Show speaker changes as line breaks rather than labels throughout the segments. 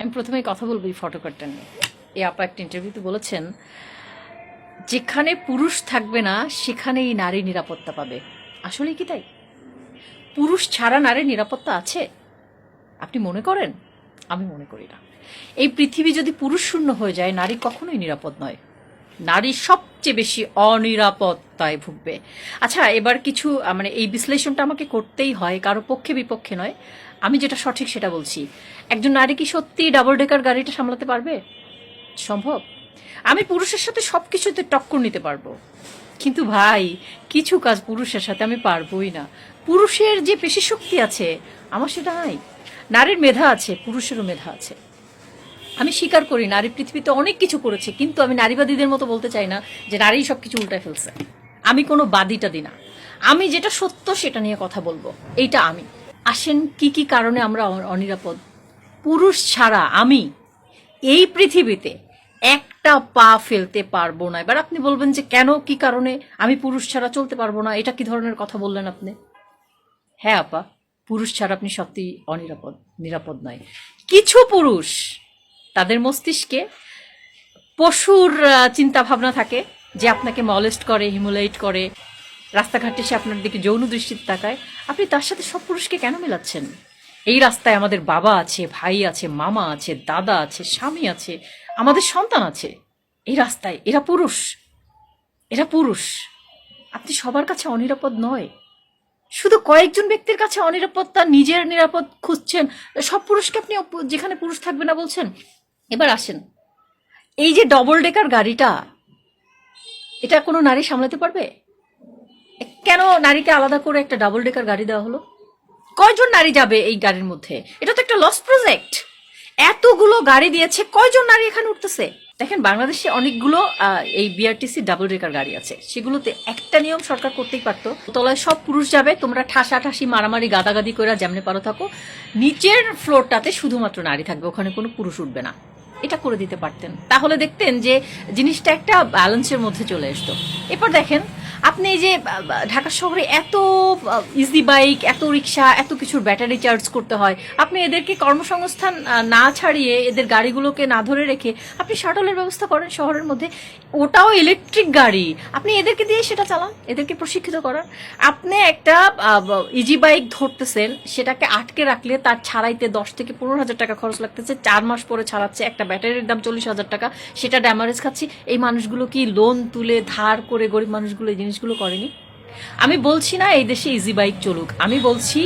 আমি প্রথমেই কথা বলবো এই ফটোকারটা নিয়ে। এই আপা একটা ইন্টারভিউতে বলেছেন, যেখানে পুরুষ থাকবে না সেখানেই নারী নিরাপত্তা পাবে। আসলে কি তাই? পুরুষ ছাড়া নারীর নিরাপত্তা আছে আপনি মনে করেন? আমি মনে করি না। এই পৃথিবী যদি পুরুষ শূন্য হয়ে যায়, নারী কখনোই নিরাপদ নয়। নারী সবচেয়ে বেশি অনিরাপত্তায় ভুগবে। আচ্ছা, এবার কিছু মানে এই বিশ্লেষণটা আমাকে করতেই হয়, কারো পক্ষে বিপক্ষে নয়। আমি যেটা সঠিক সেটা বলছি। একজন নারী কি সত্যি ডাবল ডেকার গাড়িটা সামলাতে পারবে? সম্ভব? আমি পুরুষের সাথে সব কিছুতে টক্কর নিতে পারবো, কিন্তু ভাই কিছু কাজ পুরুষের সাথে আমি পারবোই না। পুরুষের যে পেশি শক্তি আছে আমার সেটা নাই। নারীর মেধা আছে, পুরুষেরও মেধা আছে। আমি স্বীকার করি নারী পৃথিবীতে অনেক কিছু করেছে, কিন্তু আমি নারীবাদীদের মতো বলতে চাই না যে নারী সব কিছু উল্টায় ফেলছে। আমি কোনো বাদীটা দিই না, আমি যেটা সত্য সেটা নিয়ে কথা বলবো। এইটা আমি। আসেন, কি কি কারণে আমরা অনিরাপদ? পুরুষ ছাড়া আমি এই পৃথিবীতে একটা পা ফেলতে পারবো না। এবার আপনি বলবেন যে কেন, কি কারণে আমি পুরুষ ছাড়া চলতে পারবো না? এটা কি ধরনের কথা বললেন আপনি? হ্যাঁ আপা, পুরুষ ছাড়া আপনি সত্যি অনিরাপদ, নিরাপদ নয়। কিছু পুরুষ, তাদের মস্তিষ্কে পশুর চিন্তা ভাবনা থাকে, যে আপনাকে মলেস্ট করে, হিমুলেট করে, রাস্তাঘাটে সে আপনার দিকে যৌন দৃষ্টিতে তাকায়। আপনি তার সাথে সব পুরুষকে কেন মেলাচ্ছেন? এই রাস্তায় আমাদের বাবা আছে, ভাই আছে, মামা আছে, দাদা আছে, স্বামী আছে, আমাদের সন্তান আছে। এই রাস্তায় এরা পুরুষ, এরা পুরুষ। আপনি সবার কাছে অনিরাপদ নয়, শুধু কয়েকজন ব্যক্তির কাছে অনিরাপত্তা, নিজের নিরাপদ খুঁজছেন। সব পুরুষকে আপনি যেখানে পুরুষ থাকবে না বলছেন। এবার আসেন, এই যে ডবল ডেকার গাড়িটা, এটা কোনো নারী সামলাতে পারবে? কেন নারীকে আলাদা করে একটা ডাবল ডেকার গাড়ি দেওয়া হলো? কয়জন নারী যাবে এই গাড়ির মধ্যে? এটা তো একটা লস প্রজেক্ট। এতগুলো গাড়ি দিয়েছে, কয়জন নারী এখানে উঠতেছে? দেখেন, বাংলাদেশে অনেকগুলো এই বিআরটিসি ডাবল ডেকার গাড়ি আছে, সেগুলোতে একটা নিয়ম সরকার করতেই পারতো, তলায় সব পুরুষ যাবে, তোমরা ঠাসাঠাসি মারামারি গাদাগাদি করে যেমনি পারো থাকো, নিচের ফ্লোরটাতে শুধুমাত্র নারী থাকবে, ওখানে কোনো পুরুষ উঠবে না। এটা করে দিতে পারতেন, তাহলে দেখতেন যে জিনিসটা একটা ব্যালেন্সের মধ্যে চলে আসতো। এরপর দেখেন, আপনি এই যে ঢাকা শহরে এত ইজি বাইক, এত রিক্সা, এত কিছুর ব্যাটারি চার্জ করতে হয়, আপনি এদেরকে কর্মসংস্থান না ছাড়িয়ে, এদের গাড়িগুলোকে না ধরে রেখে আপনি শাটলের ব্যবস্থা করেন শহরের মধ্যে, ওটাও ইলেকট্রিক গাড়ি, আপনি এদেরকে দিয়ে সেটা চালান, এদেরকে প্রশিক্ষিত করান। আপনি একটা ইজি বাইক ধরতেছেন, সেটাকে আটকে রাখলে তার ছাড়াইতে 10 থেকে 15 হাজার টাকা খরচ লাগতেছে, 4 মাস পরে ছাড়াচ্ছে, একটা ব্যাটারির দাম 40 হাজার টাকা, সেটা ড্যামারেজ খাচ্ছি। এই মানুষগুলো কি লোন তুলে ধার করে, গরিব মানুষগুলো এই জিনিসগুলো করেনি? আমি বলছি না এই দেশে ইজি বাইক চলুক, আমি বলছি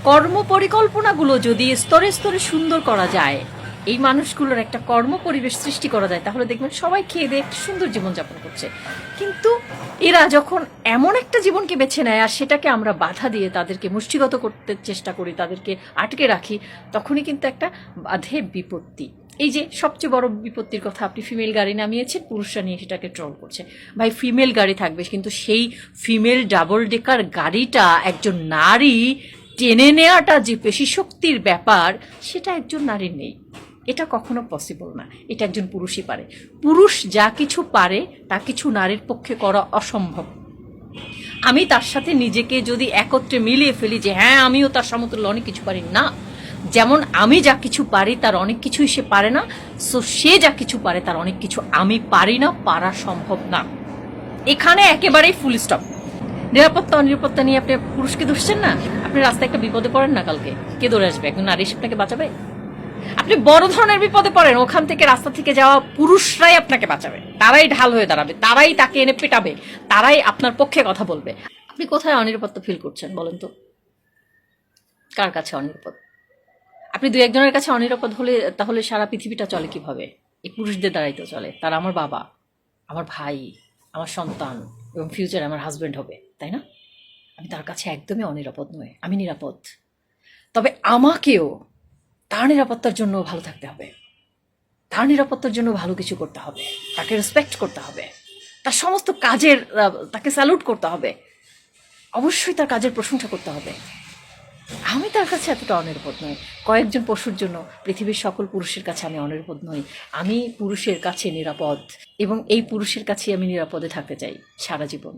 কর্ম পরিকল্পনাগুলো যদি স্তরে স্তরে সুন্দর করা যায়, এই মানুষগুলোর একটা কর্ম পরিবেশ সৃষ্টি করা যায়, তাহলে দেখবেন সবাই খেয়ে দিয়ে একটা সুন্দর জীবনযাপন করছে। কিন্তু এরা যখন এমন একটা জীবনকে বেছে নেয় আর সেটাকে আমরা বাধা দিয়ে তাদেরকে মুষ্টিগত করতে চেষ্টা করি, তাদেরকে আটকে রাখি, তখনই কিন্তু একটা বাধে বিপত্তি। এই যে সবচেয়ে বড় বিপত্তির কথা, আপনি ফিমেল গাড়ি নামিয়েছেন, পুরুষরা নিয়ে সেটাকে ট্রল করছে। ভাই, ফিমেল গাড়ি থাকবে, কিন্তু সেই ফিমেল ডাবল ডেকার গাড়িটা একজন নারী টেনে নেওয়াটা যে পেশি শক্তির ব্যাপার, সেটা একজন নারীর নেই। এটা কখনো পসিবল না, এটা একজন পুরুষই পারে। পুরুষ যা কিছু পারে তা কিছু নারীর পক্ষে করা অসম্ভব। আমি তার সাথে নিজেকে যদি একত্রে মিলিয়ে ফেলি যে হ্যাঁ আমিও তার সমতুল্য অনেক কিছু পারি, না। যেমন আমি যা কিছু পারি তার অনেক কিছুই সে পারে না, সো সে যা কিছু পারে তার অনেক কিছু আমি পারি না, পারা সম্ভব না। এখানে একেবারেই ফুল স্টপ। নিরাপত্তা অনিরাপত্তা নিয়ে আপনি পুরুষকে ধরছেন না? আপনি রাস্তায় একটা বিপদে পড়েন না, কালকে কে ধরে আসবে? একজন নারী এসে আপনাকে বাঁচাবে? আপনি বড় ধরনের বিপদে পড়েন, ওখান থেকে রাস্তা থেকে যাওয়া পুরুষরাই আপনাকে বাঁচাবে, তারাই ঢাল হয়ে দাঁড়াবে, তারাই তাকে এনে পেটাবে, তারাই আপনার পক্ষে কথা বলবে। আপনি কোথায় অনিরাপত্তা ফিল করছেন বলেন তো? কার কাছে অনিরাপদ? আপনি দু একজনের কাছে অনিরাপদ হলে তাহলে সারা পৃথিবীটা চলে কিভাবে? এই পুরুষদের দ্বারাই তো চলে। তারা আমার বাবা, আমার ভাই, আমার সন্তান এবং ফিউচারে আমার হাজব্যান্ড হবে, তাই না? আমি তার কাছে একদমই অনিরাপদ নই, আমি নিরাপদ। তবে আমাকেও তার নিরাপত্তার জন্য ভালো থাকতে হবে, তার নিরাপত্তার জন্য ভালো কিছু করতে হবে, তাকে রেসপেক্ট করতে হবে, তার সমস্ত কাজের তাকে স্যালুট করতে হবে, অবশ্যই তার কাজের প্রশংসা করতে হবে। আমি তার কাছে এতটা অনিরাপদ নই। কয়েকজন পশুর জন্য পৃথিবীর সকল পুরুষের কাছে আমি অনিরাপদ নই। আমি পুরুষের কাছে নিরাপদ, এবং এই পুরুষের কাছেই আমি নিরাপদে থাকতে চাই সারা জীবন।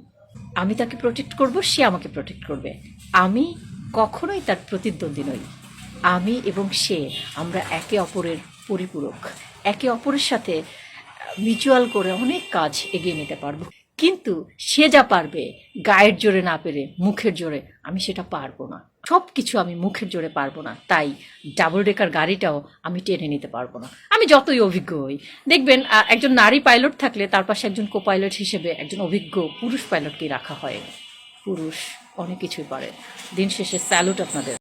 আমি তাকে প্রোটেক্ট করব, সে আমাকে প্রোটেক্ট করবে। আমি কখনোই তার প্রতিদ্বন্দ্বী নই। আমি এবং সে, আমরা একে অপরের পরিপূরক, একে অপরের সাথে মিউচুয়াল করে অনেক কাজ এগিয়ে নিতে পারবো। কিন্তু সে যা পারবে গায়ের জোরে না পেরে মুখের জোরে, আমি সেটা পারবো না। সব কিছু আমি মুখের জোরে পারবো না, তাই ডাবল ডেকার গাড়িটাও আমি টেনে নিতে পারবো না, আমি যতই অভিজ্ঞ হই। দেখবেন একজন নারী পাইলট থাকলে তার পাশে একজন কো পাইলট হিসেবে একজন অভিজ্ঞ পুরুষ পাইলটকে রাখা হয়। পুরুষ অনেক কিছুই পারে। দিন শেষে স্যালুট আপনাদের।